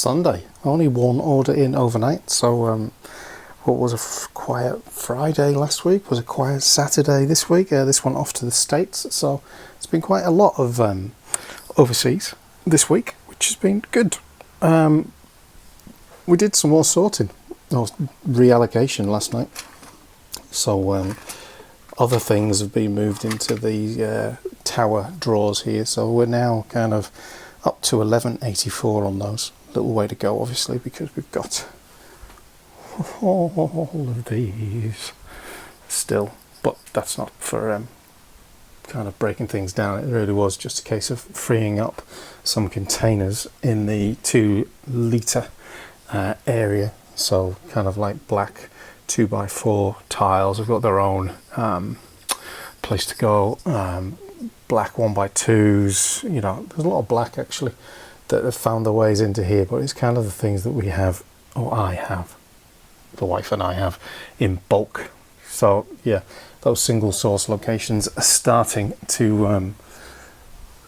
Sunday. Only one order in overnight, so what was a quiet Friday last week was a quiet Saturday this week. This one off to the States, so it's been quite a lot of overseas this week, which has been good. We did some more sorting, or reallocation last night, so other things have been moved into the tower drawers here, so we're now kind of up to 1184 on those. Little way to go, obviously, because we've got all of these still, but that's not for kind of breaking things down. It really was just a case of freeing up some containers in the 2 litre area, so kind of like black 2x4 tiles have got their own place to go. Black 1x2s, you know, there's a lot of black actually that have found their ways into here, but it's kind of the things that we have, or I have, the wife and I have, in bulk. So yeah, those single source locations are starting to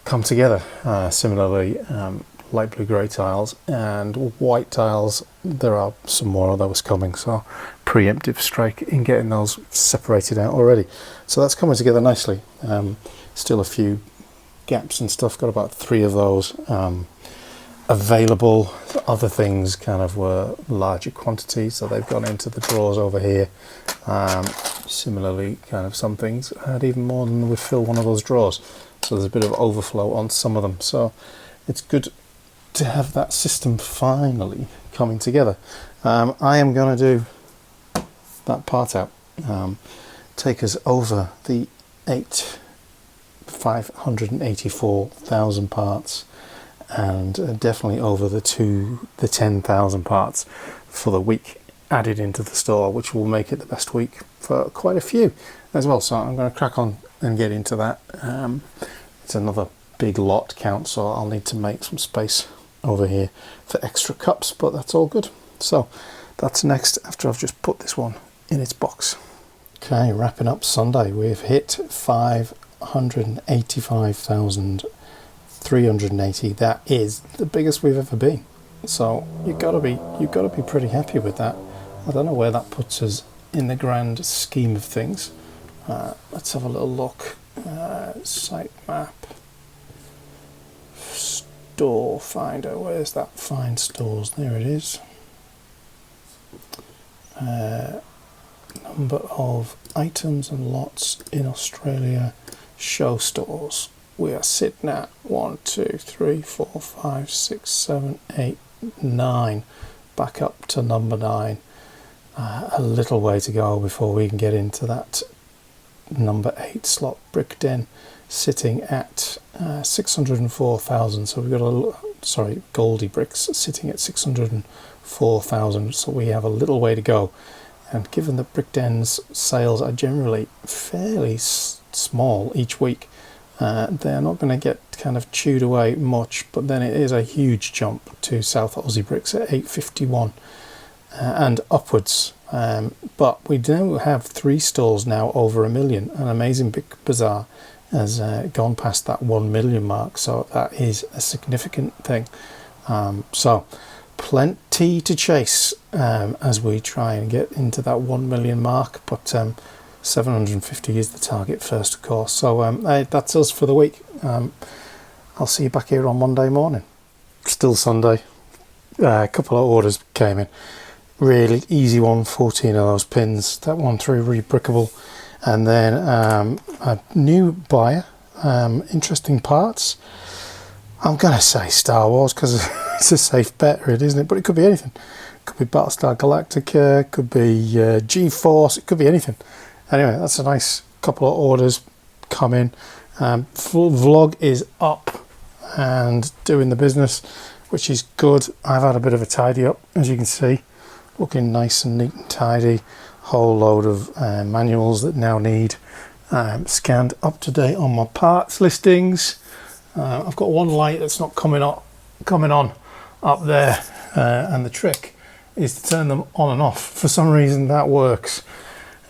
come together. Similarly, light blue grey tiles and white tiles, there are some more of those coming, so preemptive strike in getting those separated out already. So that's coming together nicely. Still a few gaps and stuff, got about 3 of those available. Other things kind of were larger quantities, so they've gone into the drawers over here. Similarly, kind of some things had even more than would fill one of those drawers, so there's a bit of overflow on some of them. So it's good to have that system finally coming together. I am going to do that part out, take us over the 584,000 parts, and definitely over the 10,000 parts for the week added into the store, which will make it the best week for quite a few as well. So I'm going to crack on and get into that. It's another big lot count, so I'll need to make some space over here for extra cups, but that's all good. So that's next, after I've just put this one in its box. Okay, wrapping up Sunday, we've hit 585,380. That is the biggest we've ever been. So you've got to be pretty happy with that. I don't know where that puts us in the grand scheme of things. Let's have a little look. Site map, store finder. Where's that? Find stores. There it is. Number of items and lots in Australia. Show stores. We are sitting at 1, 2, 3, 4, 5, 6, 7, 8, 9. Back up to number 9. A little way to go before we can get into that number 8 slot. Brick Den sitting at 604,000. So we've got Goldie Bricks sitting at 604,000. So we have a little way to go. And given that Brick Den's sales are generally fairly small each week, they're not going to get kind of chewed away much, but then it is a huge jump to South Aussie Bricks at 851 and upwards. But we do have 3 stores now over 1 million. An Amazing Big Bazaar has gone past that 1 million mark, so that is a significant thing. So plenty to chase as we try and get into that 1 million mark, but 750 is the target first, of course. So that's us for the week. I'll see you back here on Monday morning. Still Sunday. A couple of orders came in. Really easy one, 14 of those pins. That one through Rebrickable. And then a new buyer, interesting parts. I'm going to say Star Wars because it's a safe bet, really, isn't it? But it could be anything. It could be Battlestar Galactica, it could be G-Force, it could be anything. Anyway, that's a nice couple of orders come in. Full vlog is up and doing the business, which is good. I've had a bit of a tidy up, as you can see. Looking nice and neat and tidy. Whole load of manuals that now need scanned up to date on my parts listings. I've got one light that's not coming on up there, and the trick is to turn them on and off. For some reason that works.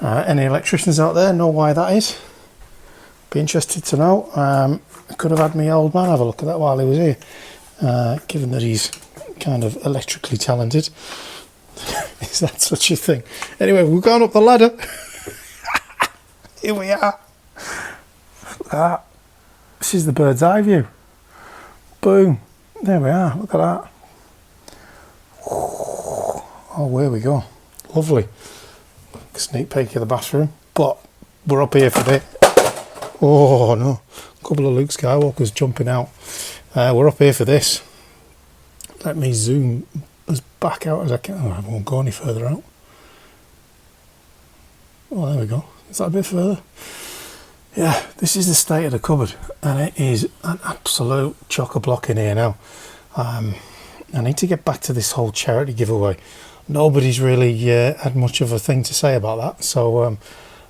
Any electricians out there know why that is? Be interested to know. I could have had my old man have a look at that while he was here, given that he's kind of electrically talented. Is that such a thing? Anyway, we've gone up the ladder. Here we are. Look at that. This is the bird's eye view. Boom. There we are. Look at that. Oh, where we go. Lovely. Sneak peek of the bathroom. But we're up here for this. Oh, no. A couple of Luke Skywalkers jumping out. We're up here for this. Let me zoom as back out as I can. Oh, I won't go any further out. Oh, there we go. Is that a bit further? Yeah, this is the state of the cupboard, and it is an absolute chock-a-block in here now. I need to get back to this whole charity giveaway. Nobody's really had much of a thing to say about that, so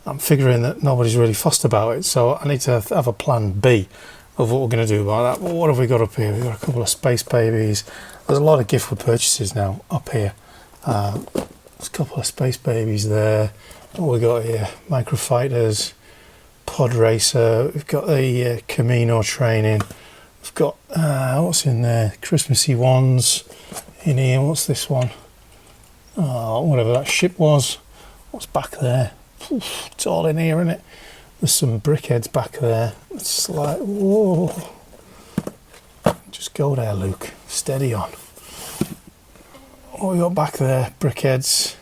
I'm figuring that nobody's really fussed about it, so I need to have a plan B of what we're going to do about that. Well, what have we got up here? We've got a couple of space babies. There's a lot of gift with purchases now up here. There's a couple of space babies there. What we got here? Microfighters, pod racer. We've got the Camino training. We've got what's in there? Christmassy ones in here. What's this one? Oh, whatever that ship was. What's back there? It's all in here, isn't it? There's some brickheads back there. It's like, whoa. Just go there, Luke. Steady on. What we got back there? Brickheads.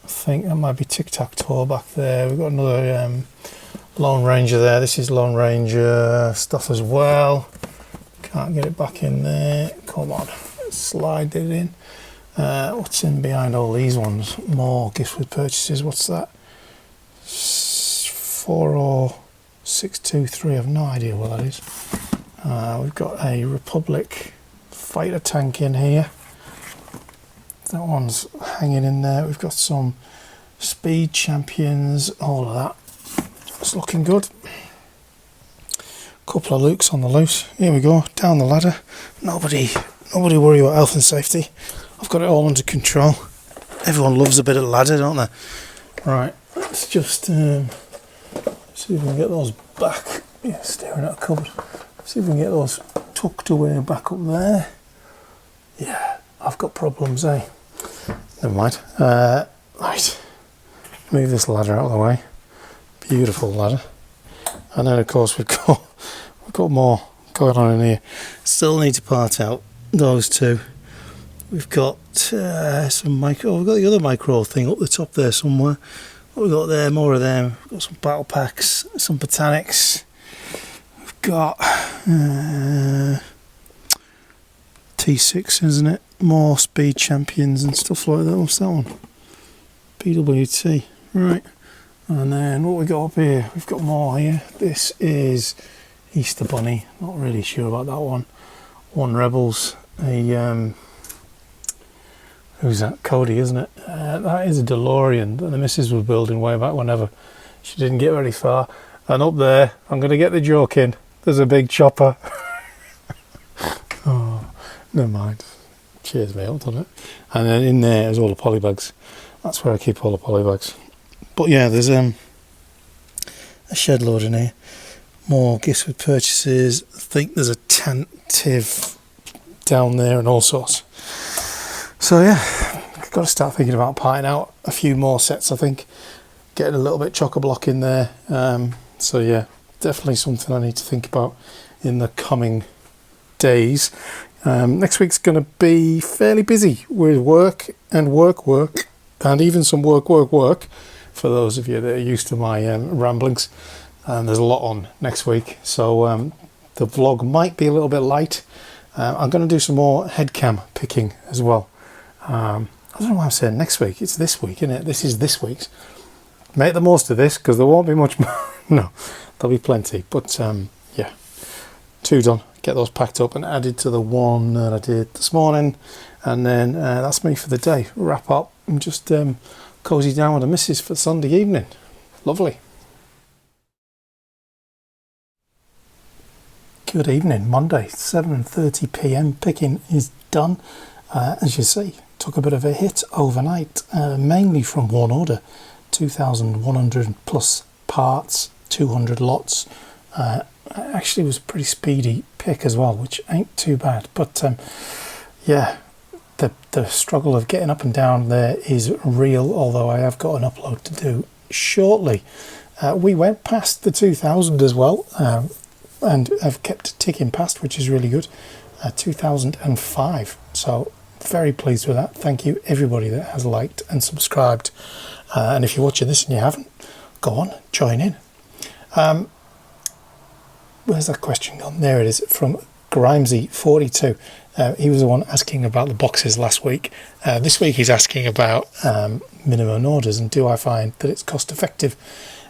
I think that might be tic-tac-toe back there. We've got another Lone Ranger there. This is Lone Ranger stuff as well. Can't get it back in there. Come on. Slide it in. What's in behind all these ones? More gifts with purchases. What's that? 40623. I've no idea what that is. We've got a Republic fighter tank in here. That one's hanging in there. We've got some speed champions, all of that. It's looking good. Couple of Lukes on the loose. Here we go, down the ladder. Nobody worry about health and safety. I've got it all under control. Everyone loves a bit of ladder, don't they? Right, let's just see if we can get those back. Yeah, staring at a cupboard. See if we can get those tucked away back up there. Yeah, I've got problems, eh? Never mind. Right, move this ladder out of the way. Beautiful ladder. And then of course we've got more going on in here. Still need to part out those two. We've got some micro. We've got the other micro thing up the top there somewhere. What we've got there, more of them. We've got some battle packs, some botanics. We've got T6, isn't it? More speed champions and stuff like that. What's that one? PWT. Right. And then what we got up here? We've got more here. This is Easter Bunny. Not really sure about that one. One Rebels. Who's that? Cody, isn't it? That is a DeLorean that the missus was building way back whenever. She didn't get very far. And up there, I'm going to get the joke in. There's a big chopper. Oh, never mind. Cheers me up, doesn't it? And then in there is all the polybags. That's where I keep all the polybags. But yeah, there's a shed load in here. More gifts with purchases. I think there's a tentive down there and all sorts. So yeah, I've got to start thinking about parting out a few more sets, I think. Getting a little bit chock-a-block in there. So yeah, definitely something I need to think about in the coming days. Next week's going to be fairly busy with work and work, and even some work, for those of you that are used to my ramblings. There's a lot on next week, so the vlog might be a little bit light. I'm going to do some more headcam picking as well. I don't know why I'm saying next week. It's this week, isn't it? This is this week's. Make the most of this, because there won't be much more. No, there'll be plenty. But yeah, 2 done. Get those packed up and added to the one that I did this morning. And then that's me for the day. Wrap up and just cozy down with the missus for Sunday evening. Lovely. Good evening. Monday, 7:30 p.m. Picking is done. As you see, took a bit of a hit overnight, mainly from one order. 2,100 plus parts, 200 lots. Actually was a pretty speedy pick as well, which ain't too bad. But yeah, the struggle of getting up and down there is real, although I have got an upload to do shortly. We went past the 2000 as well, and have kept ticking past, which is really good. 2005, so very pleased with that. Thank you everybody that has liked and subscribed, and if you're watching this and you haven't, go on, join in. Where's that question gone? There it is, from Grimesy42. He was the one asking about the boxes last week. This week he's asking about minimum orders and do I find that it's cost effective.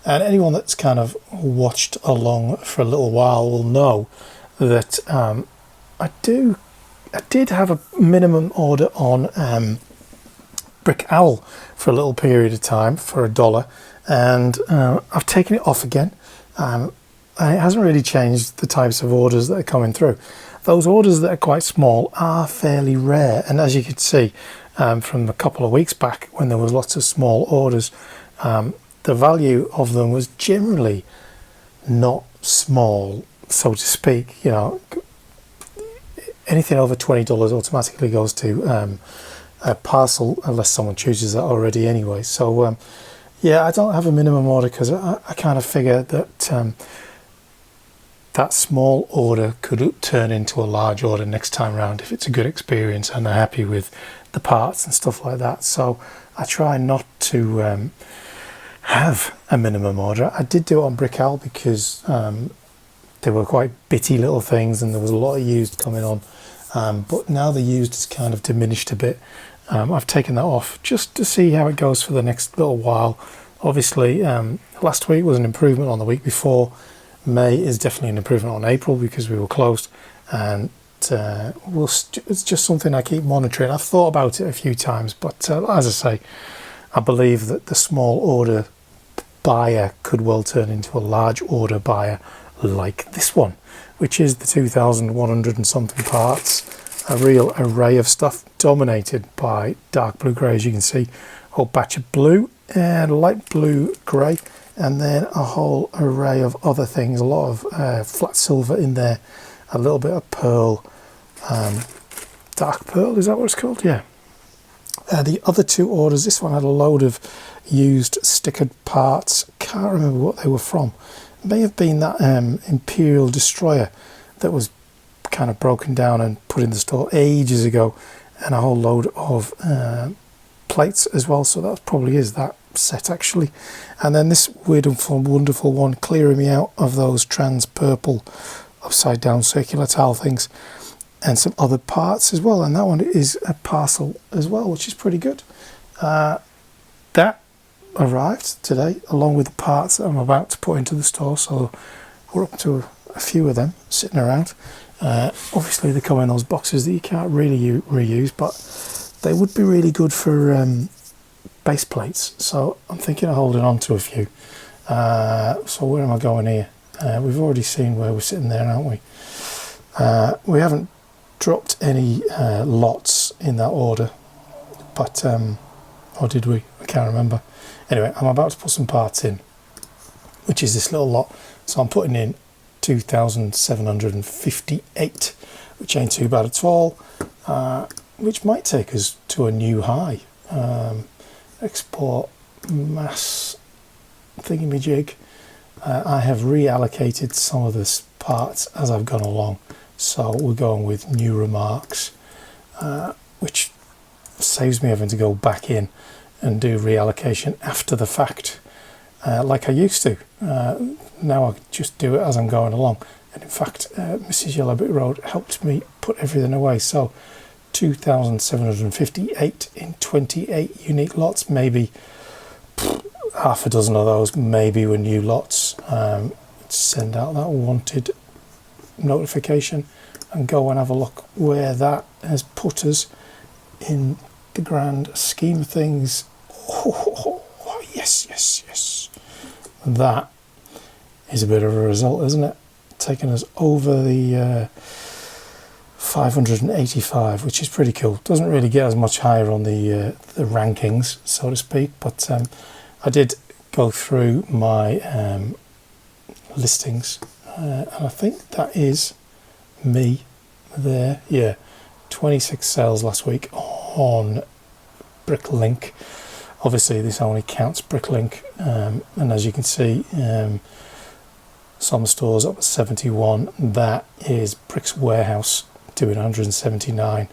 And anyone that's kind of watched along for a little while will know that I did have a minimum order on Brick Owl for a little period of time for $1, and I've taken it off again. And it hasn't really changed the types of orders that are coming through. Those orders that are quite small are fairly rare, and as you could see from a couple of weeks back when there was lots of small orders, the value of them was generally not small, so to speak. You know, anything over $20 automatically goes to a parcel unless someone chooses that already anyway. So yeah, I don't have a minimum order because I kind of figure that that small order could turn into a large order next time round if it's a good experience and they're happy with the parts and stuff like that. So I try not to have a minimum order. I did do it on Brick Owl because they were quite bitty little things and there was a lot of used coming on, but now the used has kind of diminished a bit. I've taken that off just to see how it goes for the next little while. Obviously last week was an improvement on the week before. May is definitely an improvement on April because we were closed, and it's just something I keep monitoring. I've thought about it a few times, but as I say, I believe that the small order buyer could well turn into a large order buyer like this one, which is the 2,100 and something parts, a real array of stuff dominated by dark blue grey, as you can see, a whole batch of blue and light blue grey, and then a whole array of other things, a lot of flat silver in there, a little bit of pearl, dark pearl, is that what it's called? Yeah. The other two orders, this one had a load of used stickered parts, can't remember what they were from. It may have been that Imperial Destroyer that was kind of broken down and put in the store ages ago, and a whole load of plates as well, so that probably is that set actually. And then this weird and wonderful one clearing me out of those trans purple upside down circular tile things, and some other parts as well, and that one is a parcel as well, which is pretty good. That arrived today along with the parts that I'm about to put into the store, so we're up to a few of them sitting around. Obviously they come in those boxes that you can't really reuse, but they would be really good for base plates, so I'm thinking of holding on to a few. So where am I going here? We've already seen where we're sitting there, haven't we? We haven't dropped any lots in that order, but or did we? I can't remember. Anyway, I'm about to put some parts in, which is this little lot. So I'm putting in 2,758, which ain't too bad at all, which might take us to a new high. Export mass thingamajig. I have reallocated some of this parts as I've gone along, so we're going with new remarks, which saves me having to go back in and do reallocation after the fact, like I used to. Now I just do it as I'm going along, and in fact Mrs. Yellowbit Road helped me put everything away. So 2,758 in 28 unique lots, maybe half a dozen of those maybe were new lots. Send out that wanted notification and go and have a look where that has put us in the grand scheme of things. Oh, yes, yes, yes. That is a bit of a result, isn't it? Taking us over the 585, which is pretty cool. Doesn't really get as much higher on the rankings, so to speak, but I did go through my listings, and I think that is me there. Yeah, 26 sales last week on Bricklink. Obviously this only counts Bricklink, and as you can see, some stores up at 71. That is Bricks Warehouse doing 179.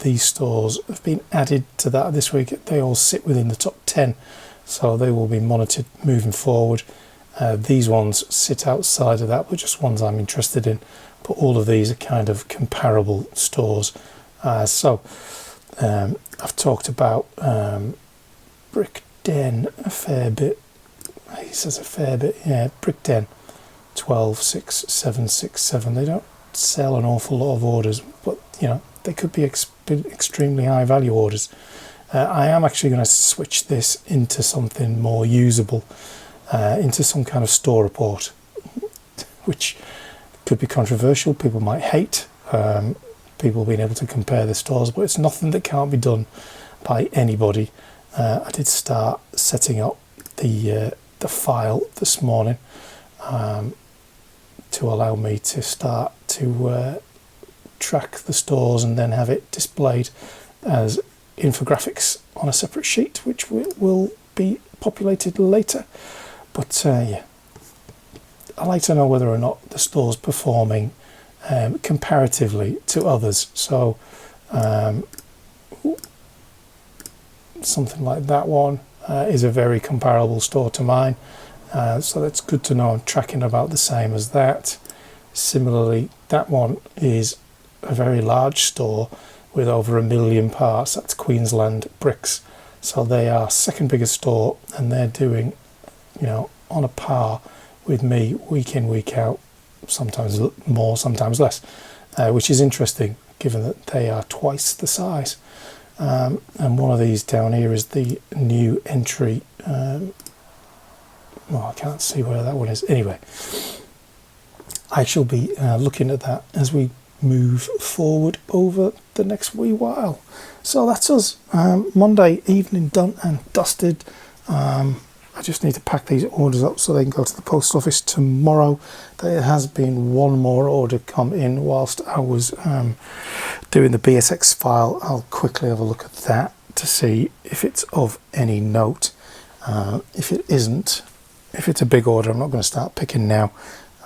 These stores have been added to that this week. They all sit within the top 10, so they will be monitored moving forward. These ones sit outside of that, but just ones I'm interested in. But all of these are kind of comparable stores. So I've talked about Brick Den a fair bit. He says a fair bit. Yeah, Brick Den 126767. They don't sell an awful lot of orders, but you know, they could be extremely high value orders. I am actually going to switch this into something more usable, into some kind of store report, which could be controversial. People might hate people being able to compare the stores, but it's nothing that can't be done by anybody. I did start setting up the file this morning to allow me to start to track the stores and then have it displayed as infographics on a separate sheet, which will be populated later. But yeah, I like to know whether or not the store's performing comparatively to others. So something like that one is a very comparable store to mine, so that's good to know I'm tracking about the same as that. Similarly, that one is a very large store with over 1 million parts. That's Queensland Bricks, so they are second biggest store, and they're doing, you know, on a par with me week in, week out, sometimes more, sometimes less, which is interesting given that they are twice the size. And one of these down here is the new entry. Well, I can't see where that one is. Anyway, I shall be looking at that as we move forward over the next wee while. So that's us. Monday evening done and dusted. I just need to pack these orders up so they can go to the post office tomorrow. There has been one more order come in whilst I was doing the BSX file. I'll quickly have a look at that to see if it's of any note. If it isn't, if it's a big order, I'm not going to start picking now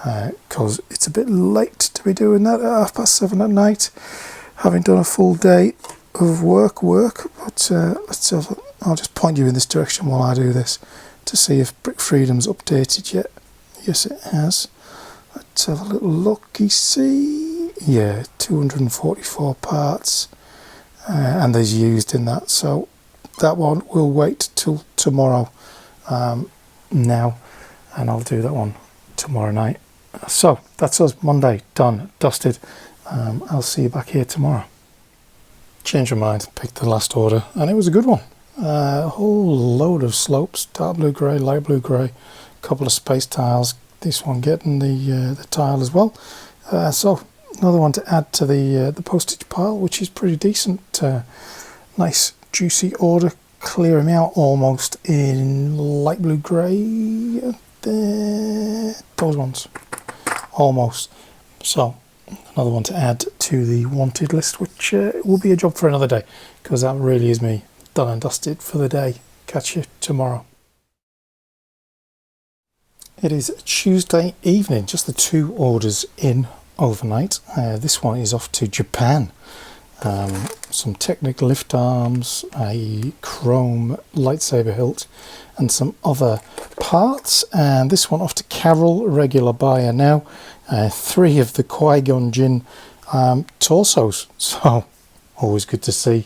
because it's a bit late to be doing that at 7:30 at night, having done a full day of work. But let's have I'll just point you in this direction while I do this to see if Brick Freedom's updated yet. Yes, it has. Let's have a little look. You see, yeah, 244 parts, and there's used in that. So that one will wait till tomorrow now, and I'll do that one tomorrow night. So that's us. Monday done, dusted. I'll see you back here tomorrow. Changed my mind, picked the last order, and it was a good one. A whole load of slopes, dark blue grey, light blue grey, a couple of space tiles, this one getting the tile as well. So another one to add to the postage pile, which is pretty decent. Nice juicy order, clearing me out almost in light blue grey. Those ones, almost. So another one to add to the wanted list, which will be a job for another day, because that really is me done and dusted for the day. Catch you tomorrow. It is Tuesday evening, just the 2 orders in overnight. This one is off to Japan. Some Technic lift arms, a chrome lightsaber hilt, and some other parts. And this one off to Carol, regular buyer now. 3 of the Qui-Gon Jinn torsos. So always good to see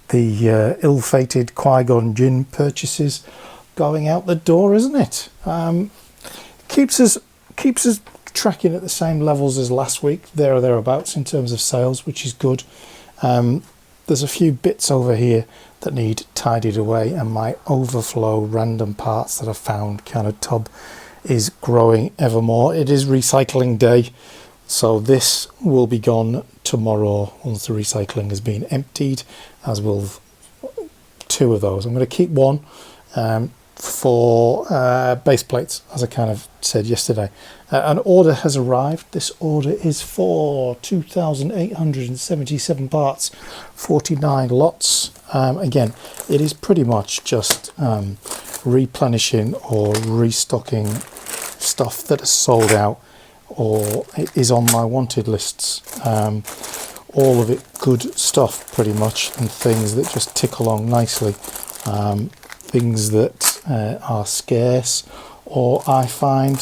the ill-fated Qui-Gon Jinn purchases going out the door, isn't it? Keeps us tracking at the same levels as last week, there or thereabouts, in terms of sales, which is good. There's a few bits over here that need tidied away, and my overflow random parts that I found kind of tub is growing ever more. It is recycling day, so this will be gone tomorrow once the recycling has been emptied, as will 2 of those. I'm going to keep one for base plates, as I kind of said yesterday. An order has arrived. This order is for 2,877 parts, 49 lots. Again, it is pretty much just replenishing or restocking stuff that is sold out or is on my wanted lists. All of it good stuff pretty much, and things that just tick along nicely. Things that are scarce or I find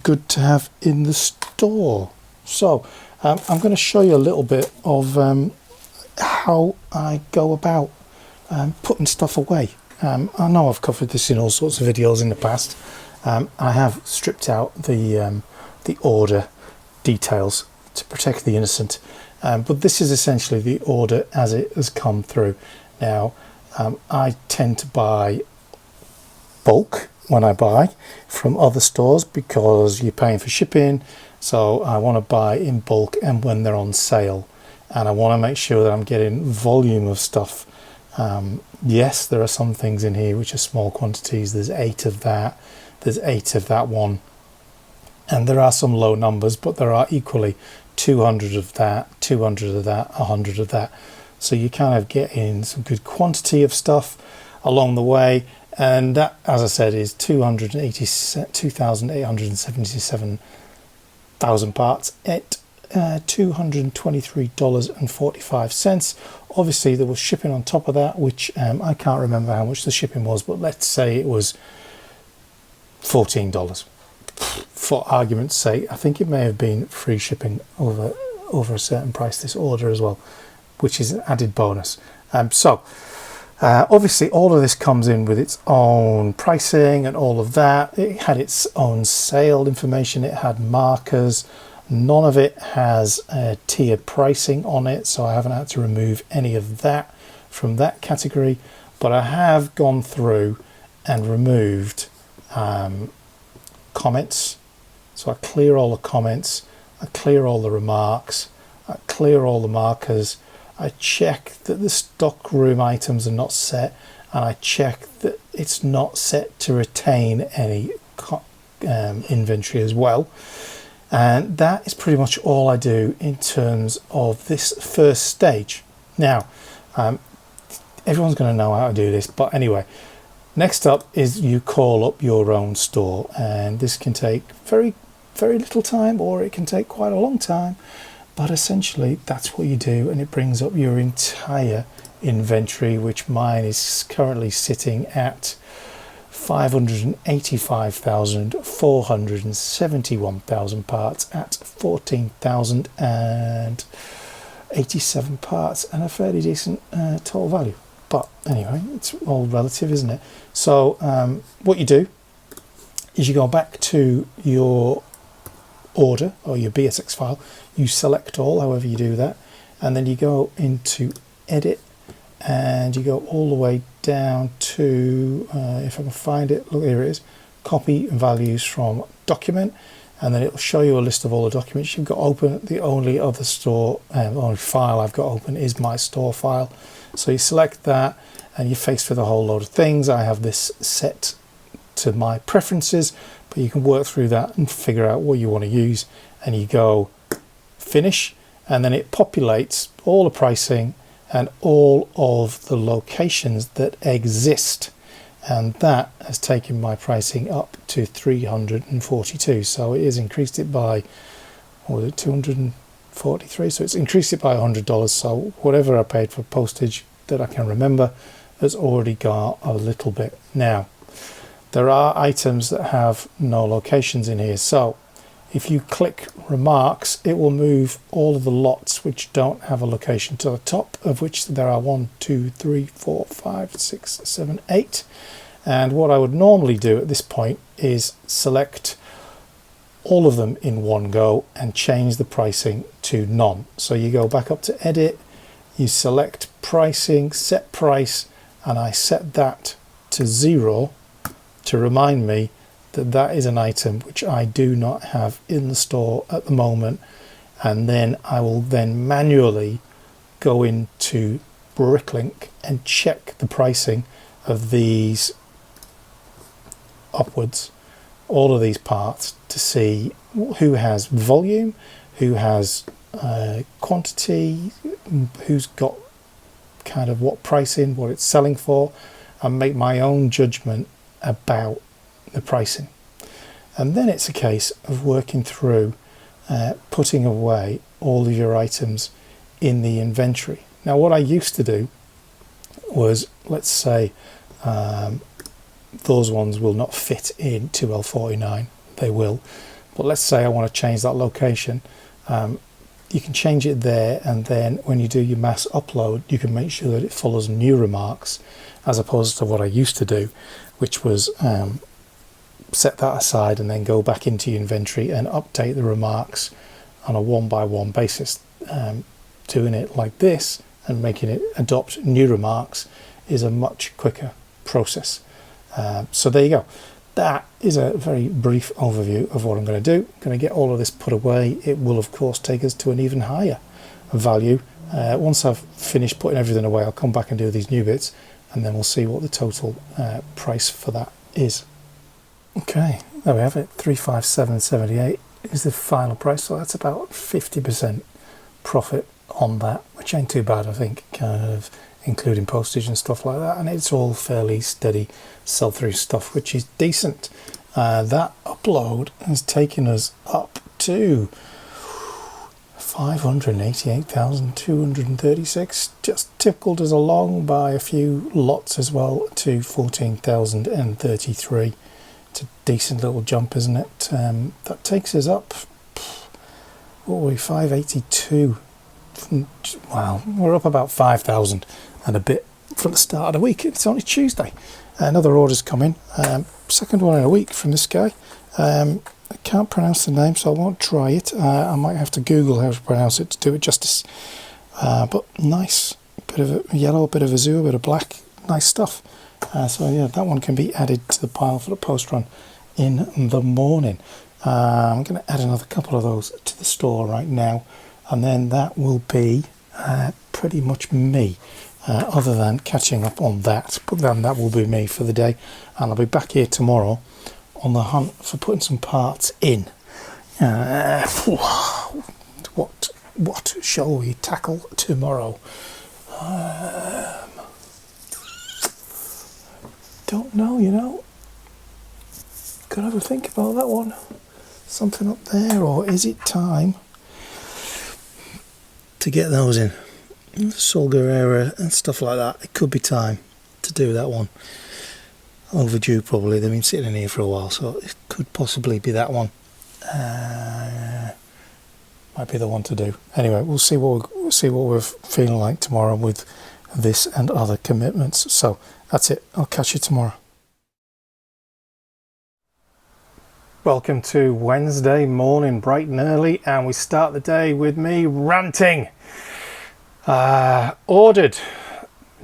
good to have in the store. So I'm going to show you a little bit of how I go about putting stuff away. I know I've covered this in all sorts of videos in the past. I have stripped out the order details to protect the innocent, but this is essentially the order as it has come through. Now I tend to buy bulk when I buy from other stores because you're paying for shipping, so I want to buy in bulk and when they're on sale, and I want to make sure that I'm getting volume of stuff. Yes, there are some things in here which are small quantities. There's 8 of that, there's 8 of that one, and there are some low numbers, but there are equally 200 of that, 200 of that, 100 of that. So you kind of get in some good quantity of stuff along the way, and that, as I said, is 2,877,000 parts at $223.45. Obviously there was shipping on top of that, which I can't remember how much the shipping was, but let's say it was $14 for argument's sake. I think it may have been free shipping over a certain price, this order as well, which is an added bonus. Obviously all of this comes in with its own pricing and all of that. It had its own sale information, it had markers. None of it has tiered pricing on it, so I haven't had to remove any of that from that category, but I have gone through and removed comments. So I clear all the comments, I clear all the remarks, I clear all the markers, I check that the stock room items are not set, and I check that it's not set to retain any inventory as well. And that is pretty much all I do in terms of this first stage. Now, everyone's going to know how to do this, but anyway, next up is you call up your own store, and this can take very, very little time, or it can take quite a long time. But essentially that's what you do, and it brings up your entire inventory, which mine is currently sitting at 585,471,000 parts at 14,087 parts and a fairly decent total value. But anyway, it's all relative, isn't it? So what you do is you go back to your order or your BSX file, you select all, however you do that, and then you go into edit and you go all the way down to if I can find it, look, here it is, copy values from document, and then it'll show you a list of all the documents you've got open. The only other only file I've got open is my store file, so you select that and you're faced with a whole load of things. I have this set to my preferences, but you can work through that and figure out what you want to use, and you go finish, and then it populates all the pricing and all of the locations that exist, and that has taken my pricing up to 342. So it has increased it by, what was it, 243, so it's increased it by $100. So whatever I paid for postage that I can remember has already got a little bit. Now there are items that have no locations in here, so if you click remarks, it will move all of the lots which don't have a location to the top, of which there are 1, 2, 3, 4, 5, 6, 7, 8. And what I would normally do at this point is select all of them in one go and change the pricing to none. So you go back up to edit, you select pricing, set price, and I set that to 0 to remind me that that is an item which I do not have in the store at the moment. And then I will then manually go into Bricklink and check the pricing of these upwards all of these parts to see who has volume, who has quantity, who's got kind of what pricing, what it's selling for, and make my own judgment about the pricing. And then it's a case of working through putting away all of your items in the inventory. Now, what I used to do was, let's say those ones will not fit in 2L49, they will, but let's say I want to change that location. You can change it there, and then when you do your mass upload, you can make sure that it follows new remarks, as opposed to what I used to do, which was set that aside and then go back into your inventory and update the remarks on a one-by-one basis. Doing it like this and making it adopt new remarks is a much quicker process. So there you go. That is a very brief overview of what I'm going to do. I'm going to get all of this put away. It will of course take us to an even higher value. Once I've finished putting everything away, I'll come back and do these new bits, and then we'll see what the total price for that is. Okay, there we have it. 357.78 is the final price, so that's about 50% profit on that, which ain't too bad, I think, kind of including postage and stuff like that, and it's all fairly steady sell-through stuff, which is decent. That upload has taken us up to 588,236, just tickled us along by a few lots as well to 14,033. It's a decent little jump, isn't it? That takes us up, what were we, 582. Wow, we're up about 5,000 and a bit from the start of the week. It's only Tuesday. Another order's coming. Second one in a week from this guy. I can't pronounce the name, so I won't try it. I might have to Google how to pronounce it to do it justice. But nice. Bit of a yellow, bit of azure, bit of black. Nice stuff. So yeah, that one can be added to the pile for the post run in the morning. I'm going to add another couple of those to the store right now, and then that will be pretty much me, other than catching up on that. But then that will be me for the day, and I'll be back here tomorrow on the hunt for putting some parts in. What shall we tackle tomorrow? Don't know, you know. Gotta have a think about that one. Something up there, or is it time to get those in? Solga era and stuff like that. It could be time to do that one. Overdue probably. They've been sitting in here for a while, so it could possibly be that one. Might be the one to do. Anyway, we'll see what we're feeling like tomorrow with this and other commitments. So that's it. I'll catch you tomorrow. Welcome to Wednesday morning, bright and early, and we start the day with me ranting. Ordered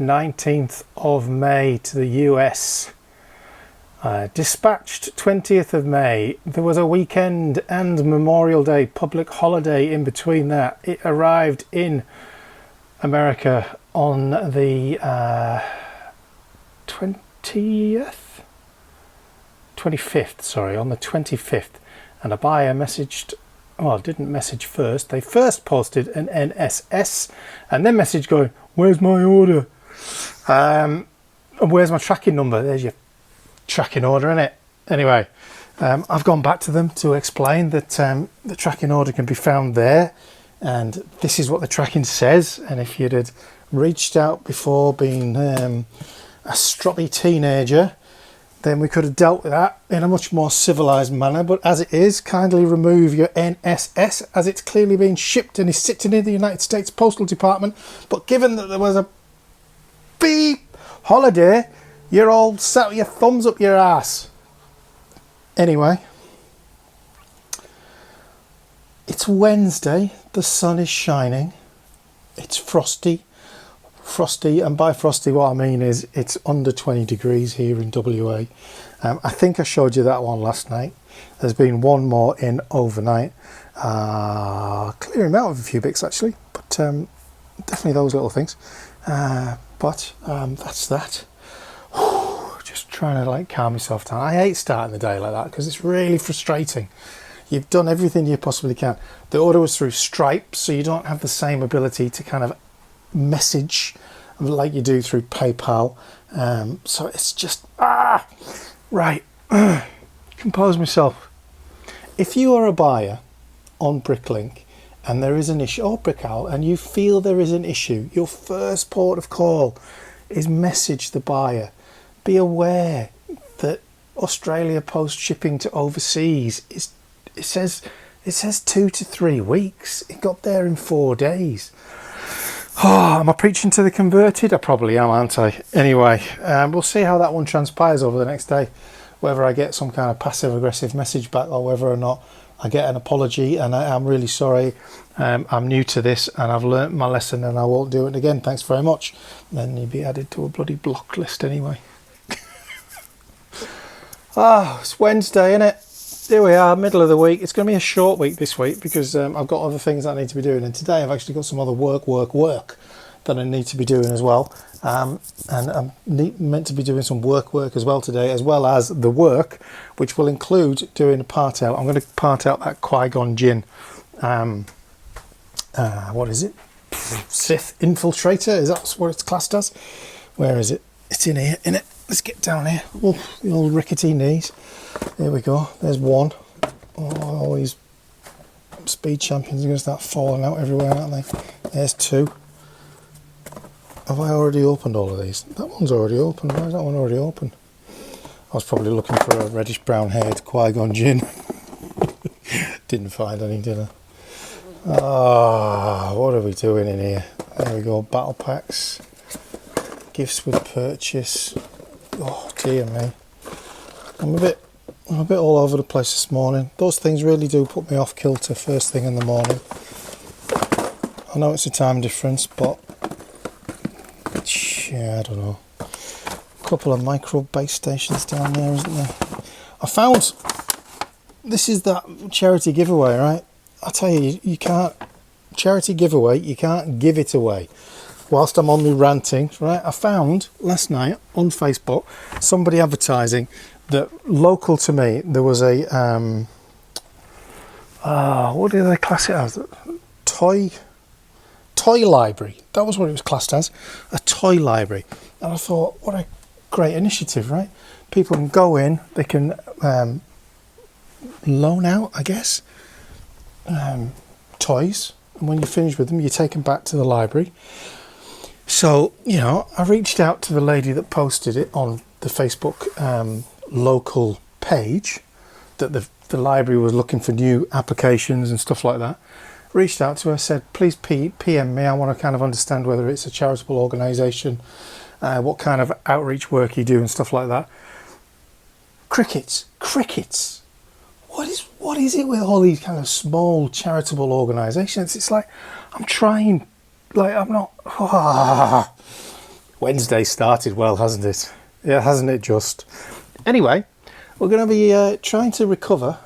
19th of May to the US. Dispatched 20th of May. There was a weekend and Memorial Day public holiday in between that. It arrived in America on the 25th, sorry, on the 25th, and a buyer messaged, well, didn't message first. They first posted an NSS and then messaged going, "Where's my order? And where's my tracking number?" There's your tracking order, innit? Anyway, I've gone back to them to explain that the tracking order can be found there, and this is what the tracking says. And if you'd had reached out before being a stroppy teenager, then we could have dealt with that in a much more civilized manner. But as it is, kindly remove your NSS, as it's clearly being shipped and is sitting in the United States Postal Department. But given that there was a beep holiday, you're all sat with your thumbs up your ass. Anyway, it's Wednesday, the sun is shining, it's frosty, and by frosty what I mean is it's under 20 degrees here in WA. I think I showed you that one last night. There's been one more in overnight, clearing out of a few bits actually, but definitely those little things. But that's that. just trying to like calm myself down. I hate starting the day like that because it's really frustrating. You've done everything you possibly can. The order was through Stripe, so you don't have the same ability to kind of message like you do through PayPal. So it's just right. Compose myself. If you are a buyer on Bricklink and there is an issue, or Brickowl, and you feel there is an issue, your first port of call is message the buyer. Be aware that Australia post shipping to overseas is it says 2 to 3 weeks. It got there in 4 days. Oh, am I preaching to the converted? I probably am, aren't I? Anyway, we'll see how that one transpires over the next day. Whether I get some kind of passive-aggressive message back or whether or not I get an apology and I'm really sorry. I'm new to this and I've learnt my lesson and I won't do it again. Thanks very much. Then you'd be added to a bloody block list anyway. It's Wednesday, innit? Here we are, middle of the week. It's going to be a short week this week because I've got other things that I need to be doing. And today I've actually got some other work that I need to be doing as well. And I'm meant to be doing some work as well today, as well as the work, which will include doing a part out. I'm going to part out that Qui-Gon Jinn. What is it? Sith Infiltrator? Is that what it's classed as? Where is it? It's in here, innit? Let's get down here. Oh, the old rickety knees. There we go. There's one. Oh, all these speed champions are going to start falling out everywhere, aren't they? There's 2. Have I already opened all of these? That one's already open. Why is that one already open? I was probably looking for a reddish brown haired Qui-Gon Jinn. Didn't find any, did I? What are we doing in here? There we go. Battle packs. Gifts with purchase. Oh dear me. I'm a bit all over the place this morning. Those things really do put me off kilter first thing in the morning. I know it's a time difference, but yeah, I don't know. A couple of micro base stations down there, isn't there? I found this is that charity giveaway, right? I tell you, you can't charity giveaway. You can't give it away. Whilst I'm on the ranting, right? I found last night on Facebook somebody advertising that local to me there was a what do they class it as? Toy library. That was what it was classed as, a toy library. And I thought, what a great initiative, right? People can go in, they can loan out, I guess, toys, and when you finish with them, you take them back to the library. So, you know, I reached out to the lady that posted it on the Facebook local page that the library was looking for new applications and stuff like that. Reached out to her, said, please PM me. I want to kind of understand whether it's a charitable organisation, what kind of outreach work you do and stuff like that. Crickets. What is it with all these kind of small charitable organisations? It's like, I'm trying, like I'm not... Wednesday started well, hasn't it? Yeah, hasn't it just? Anyway, we're going to be trying to recover.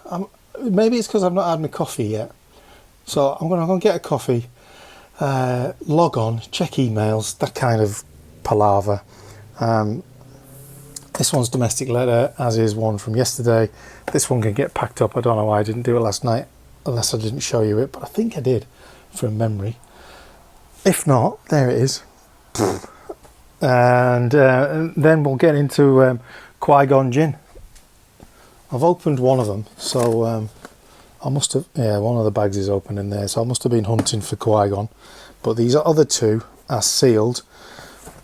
Maybe it's because I've not had my coffee yet. So I'm going to get a coffee, log on, check emails, that kind of palaver. This one's domestic letter, as is one from yesterday. This one can get packed up. I don't know why I didn't do it last night, unless I didn't show you it, but I think I did from memory. If not, there it is. And then we'll get into Qui-Gon Jinn. I've opened one of them, so I must have, yeah, one of the bags is open in there, so I must have been hunting for Qui-Gon. But these other 2 are sealed.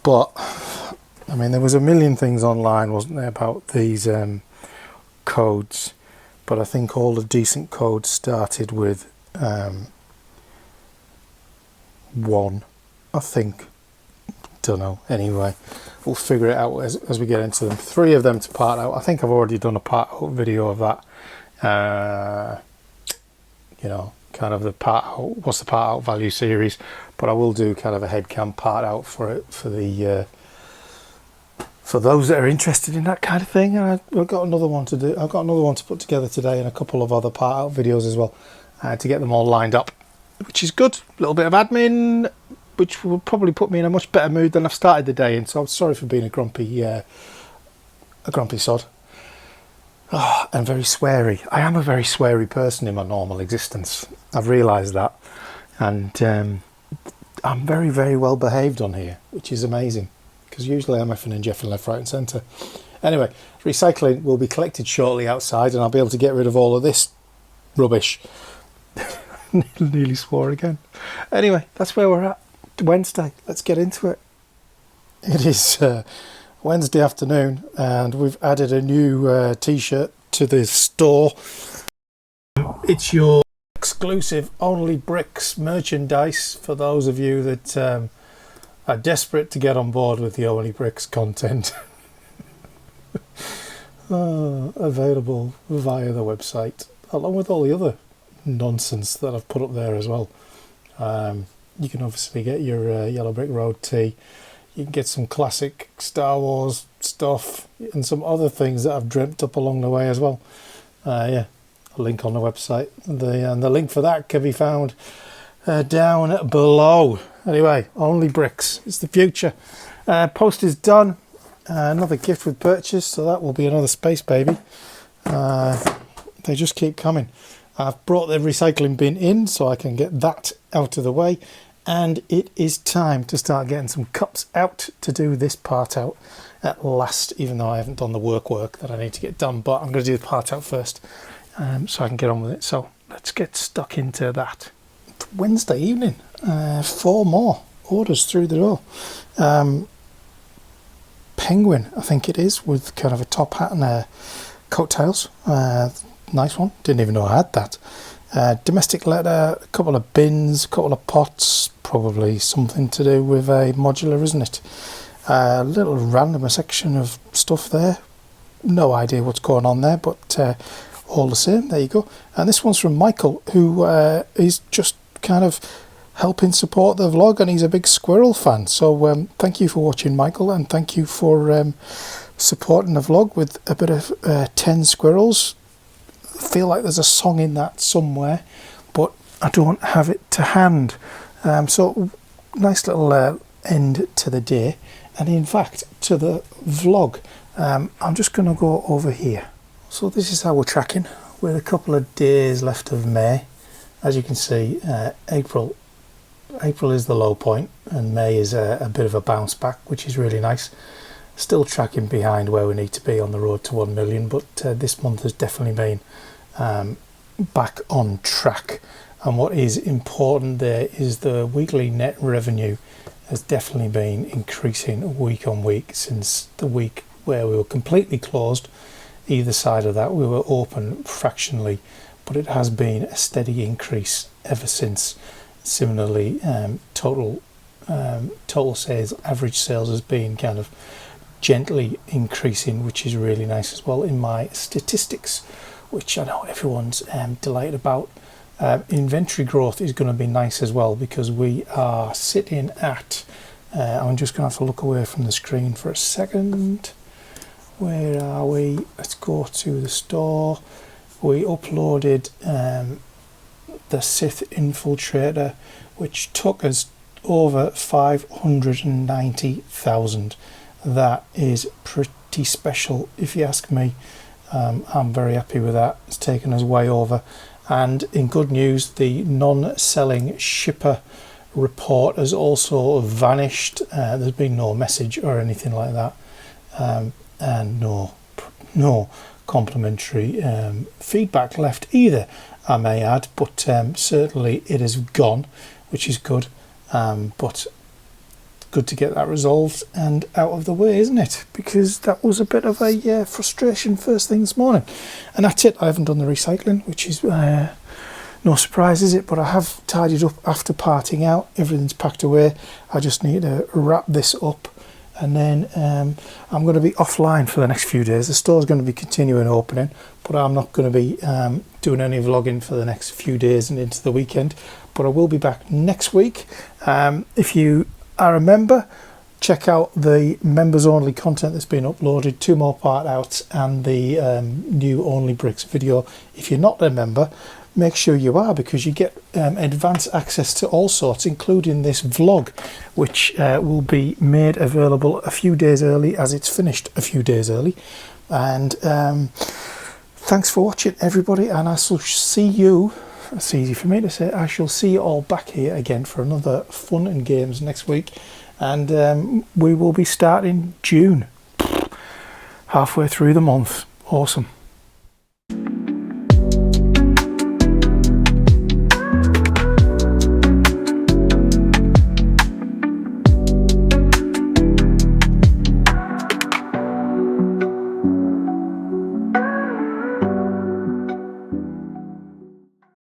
But I mean, there was a million things online, wasn't there, about these codes? But I think all the decent codes started with 1, I think. Don't know. Anyway, we'll figure it out as we get into them. 3 of them to part out. I think I've already done a part out video of that. You know, kind of the part out, what's the part out value series, but I will do kind of a headcam part out for it for the for those that are interested in that kind of thing. And I've got another one to do. I've got another one to put together today, and a couple of other part out videos as well, to get them all lined up, which is good. A little bit of admin, which will probably put me in a much better mood than I've started the day in. So I'm sorry for being a grumpy a grumpy sod. Oh, and very sweary. I am a very sweary person in my normal existence. I've realised that. And I'm very, very well behaved on here, which is amazing. Because usually I'm effing and jeffing left, right and centre. Anyway, recycling will be collected shortly outside and I'll be able to get rid of all of this rubbish. Nearly swore again. Anyway, that's where we're at. Wednesday. Let's get into it. It is Wednesday afternoon and we've added a new t-shirt to the store. It's your exclusive Only Bricks merchandise for those of you that are desperate to get on board with the Only Bricks content. Available via the website, along with all the other nonsense that I've put up there as well. You can obviously get your Yellow Brick Road tee. You can get some classic Star Wars stuff and some other things that I've dreamt up along the way as well. Yeah, a link on the website. The link for that can be found down below. Anyway, Only Bricks. It's the future. Post is done. Another gift with purchase, so that will be another space baby. They just keep coming. I've brought the recycling bin in so I can get that out of the way. And it is time to start getting some cups out to do this part out at last, even though I haven't done the work that I need to get done. But I'm going to do the part out first so I can get on with it. So let's get stuck into that. It's Wednesday evening. 4 more orders through the door. Penguin, I think it is, with kind of a top hat and coattails. Nice one. Didn't even know I had that. Domestic letter, a couple of bins, a couple of pots, probably something to do with a modular, isn't it? A little random section of stuff there. No idea what's going on there, but all the same, there you go. And this one's from Michael, who is just kind of helping support the vlog, and he's a big squirrel fan. So thank you for watching, Michael, and thank you for supporting the vlog with a bit of 10 squirrels. I feel like there's a song in that somewhere, but I don't have it to hand. So nice little end to the day, and in fact to the vlog. I'm just going to go over here. So this is how we're tracking with a couple of days left of May. As you can see, April is the low point and May is a bit of a bounce back, which is really nice. Still tracking behind where we need to be on the road to 1 million, but this month has definitely been back on track. And what is important there is the weekly net revenue has definitely been increasing week on week since the week where we were completely closed. Either side of that we were open fractionally, but it has been a steady increase ever since. Similarly, total sales, average sales has been kind of gently increasing, which is really nice as well in my statistics, which I know everyone's delighted about. Inventory growth is going to be nice as well, because we are sitting at I'm just going to have to look away from the screen for a second. Where are we? Let's go to the store. We uploaded the Sith Infiltrator, which took us over 590,000. That is pretty special, if you ask me. I'm very happy with that. It's taken us way over. And in good news, the non-selling shipper report has also vanished. There's been no message or anything like that, and no complimentary feedback left either, I may add, but certainly it is gone, which is good. But good to get that resolved and out of the way, isn't it? Because that was a bit of a frustration first thing this morning. And that's it. I haven't done the recycling, which is no surprise, is it? But I have tidied up after parting out. Everything's packed away. I just need to wrap this up, and then I'm going to be offline for the next few days. The store's going to be continuing opening, but I'm not going to be doing any vlogging for the next few days and into the weekend. But I will be back next week. If you are a member, check out the members only content that's been uploaded, 2 more part outs and the new Only Bricks video. If you're not a member, make sure you are, because you get advance access to all sorts, including this vlog, which will be made available a few days early, as it's finished a few days early. And thanks for watching, everybody, and I shall see you, it's easy for me to say, I shall see you all back here again for another fun and games next week. And we will be starting June, halfway through the month. Awesome.